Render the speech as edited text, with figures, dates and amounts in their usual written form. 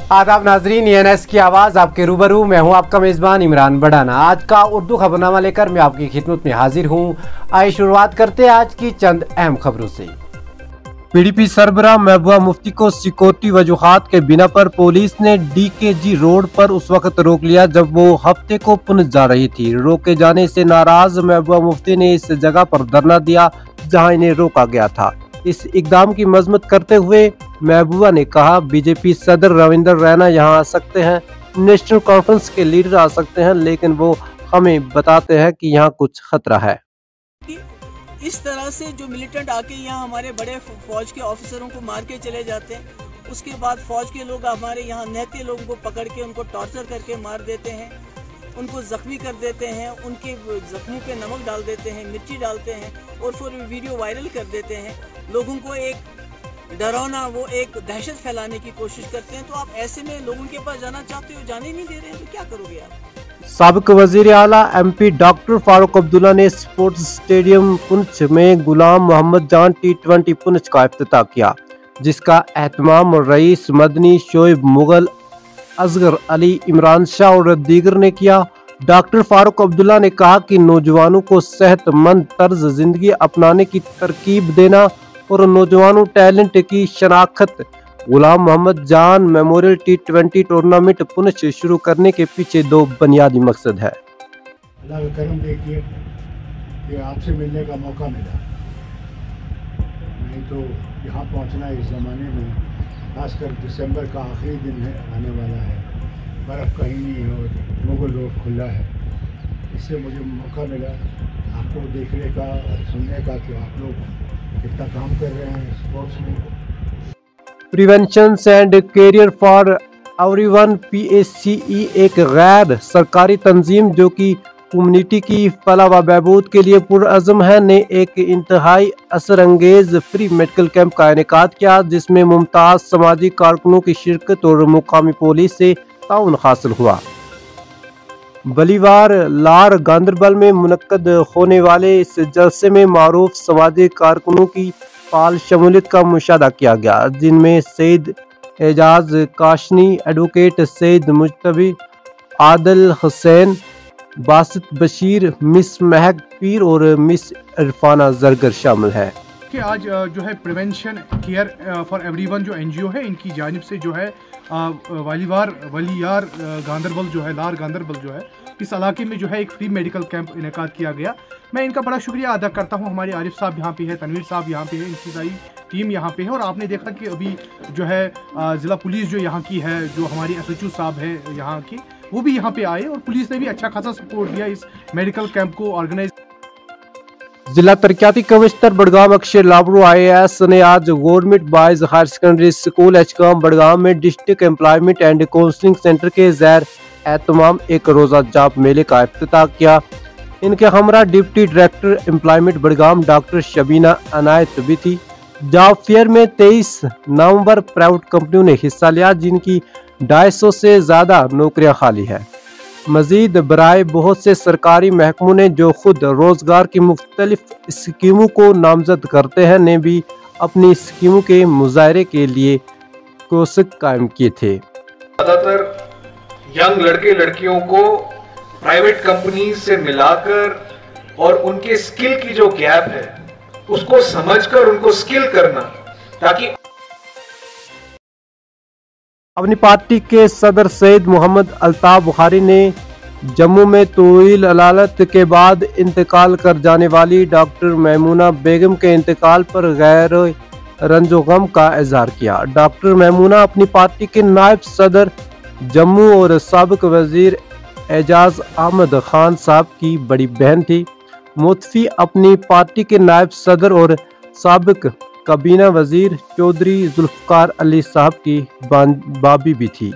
आदाब नाजरीन, ENS की आवाज़ आपके रूबरू। मैं हूं आपका मेज़बान इमरान बड़ाना। आज का उर्दू खबरनामा लेकर मैं आपकी खिदमत में हाजिर हूं। आइए शुरुआत करते हैं आज की चंद अहम खबरों से। PDP सरबराह महबूबा मुफ्ती को सिक्योरिटी वजूहात के बिना पर पुलिस ने DKG रोड पर उस वक्त रोक लिया जब वो हफ्ते को पुनः जा रही थी। रोके जाने से नाराज महबूबा मुफ्ती ने इस जगह पर धरना दिया जहां इन्हें रोका गया था। इस इकदाम की मजम्मत करते हुए महबूबा ने कहा, BJP सदर रविंदर रैना यहाँ आ सकते हैं, नेशनल कॉन्फ्रेंस के लीडर आ सकते हैं, लेकिन वो हमें बताते हैं कि यहाँ कुछ खतरा है। इस तरह से जो मिलिटेंट आके यहाँ हमारे बड़े फौज के ऑफिसरों को मार के चले जाते हैं, उसके बाद फौज के लोग हमारे यहाँ नहते लोगों को पकड़ के उनको टॉर्चर करके मार देते हैं, उनको जख्मी कर देते हैं, उनके जख्मों पे नमक डाल देते हैं, मिर्ची डालते हैं और फिर वीडियो वायरल कर देते हैं। लोगों को एक डरावना, वो एक दहशत फैलाने की कोशिश करते हैं। तो आप ऐसे में लोगों के पास जाना चाहते हो, जाने नहीं दे रहे हैं, तो क्या करोगे आप? साबिक वजीर आला MP डॉक्टर फारूक अब्दुल्ला ने स्पोर्ट्स स्टेडियम पुंछ में गुलाम मोहम्मद जान T20 पुंछ का इफ्तिताह किया, जिसका एहतमाम रईस मदनी, शोएब मुगल, असगर अली, इमरान शाह और दीगर ने किया। डॉक्टर फारूक अब्दुल्ला ने कहा कि नौजवानों को सेहतमंद तर्ज जिंदगी अपनाने की तरकीब देना और नौजवानों टैलेंट की शनाख्त गुलाम मोहम्मद जान मेमोरियल T20 टूर्नामेंट पुनः शुरू करने के पीछे दो बुनियादी मकसद है। अल्लाह का करम देखिए कि आपसे मिलने का मौका मिला, नहीं तो यहाँ पहुँचना इस ज़माने में, खासकर दिसंबर का आखिरी दिन है, आने वाला है, बर्फ़ कहीं नहीं है और मुगल रोड खुला है। इससे मुझे मौका मिला आपको देखने का और सुनने का कि आप लोग कितना काम कर रहे हैं स्पोर्ट्स में। Prevention and career for everyone PACE एक गैर सरकारी तंजीम जो कि कम्युनिटी की फलाह व बहबूद के लिए पुरअज़म है, ने एक इंतहाई असर अंगेज फ्री मेडिकल कैंप का इनेकाद किया, जिसमें मुमताज़ समाजी कारकुनों की शिरकत और मुकामी पुलिस से ताउन हासिल हुआ। बलीवार लार गांदरबल में मुनक्कद होने वाले इस जलसे में मारूफ समाजी कारकुनों की फाल शमूलियत का मुशाहदा किया गया, जिनमें सैयद एजाज काशनी, एडवोकेट सैयद मुजतबी, आदिल हुसैन, बासित बशीर, मिस महक पीर और मिस इरफाना जरगर शामिल है। कि आज जो है प्रिवेंशन केयर फॉर एवरीवन जो NGO है, इनकी जानिब से जो है वलीयार गांदरबल जो है, लार गांदरबल जो है, इस इलाके में जो है एक फ्री मेडिकल कैंप इनेकाद किया गया। मैं इनका बड़ा शुक्रिया अदा करता हूं। हमारे आरिफ साहब यहाँ पे है, तनवीर साहब यहाँ पे है, इनकी सारी टीम यहाँ पे है। और आपने देखा कि अभी जो है ज़िला पुलिस जो यहाँ की है, जो हमारी SHO साहब है यहाँ की, वो भी यहाँ पे आए और पुलिस ने भी अच्छा खासा सपोर्ट दिया इस मेडिकल कैंप को ऑर्गेनाइज। जिला तरक्याती कमिश्नर बड़गाम अक्षय लाबरू IAS ने आज government boys higher secondary school Ichgam Budgam में district employment and counselling centre के ज़ैर एहतमाम एक रोज़ा जॉब मेले का इफ्तिताह किया। इनके हमरा deputy director employment Budgam doctor Shabeena Inayat भी थी। जॉब फेयर में 23 नवंबर प्राइवेट कंपनियों ने हिस्सा लिया, जिनकी 250 से ज़्यादा नौकरियां खाली है। मजीद बराए बहुत से सरकारी महकमों ने जो खुद रोजगार की मुख्तलिफ स्कीमों को नामजद करते हैं, ने भी अपनी स्कीमों के मुजाहरे के लिए कोशिश कायम किए थे। ज़्यादातर यंग लड़के लड़कियों को प्राइवेट कंपनी से मिलाकर और उनके स्किल की जो गैप है उसको समझकर उनको स्किल करना, ताकि अपनी पार्टी के सदर सैयद मोहम्मद अल्ताफ बुखारी ने जम्मू में तवील अदालत के बाद इंतकाल कर जाने वाली डॉक्टर मैमूना बेगम के इंतकाल पर गैर रंजो गम का इजहार किया। डॉक्टर मैमूना अपनी पार्टी के नायब सदर जम्मू और साबिक वजीर एजाज अहमद खान साहब की बड़ी बहन थी। मुतफी अपनी पार्टी के नायब सदर और साबिक काबीना वजीर चौधरी जुल्फकार अली साहब की बाबी भी थी।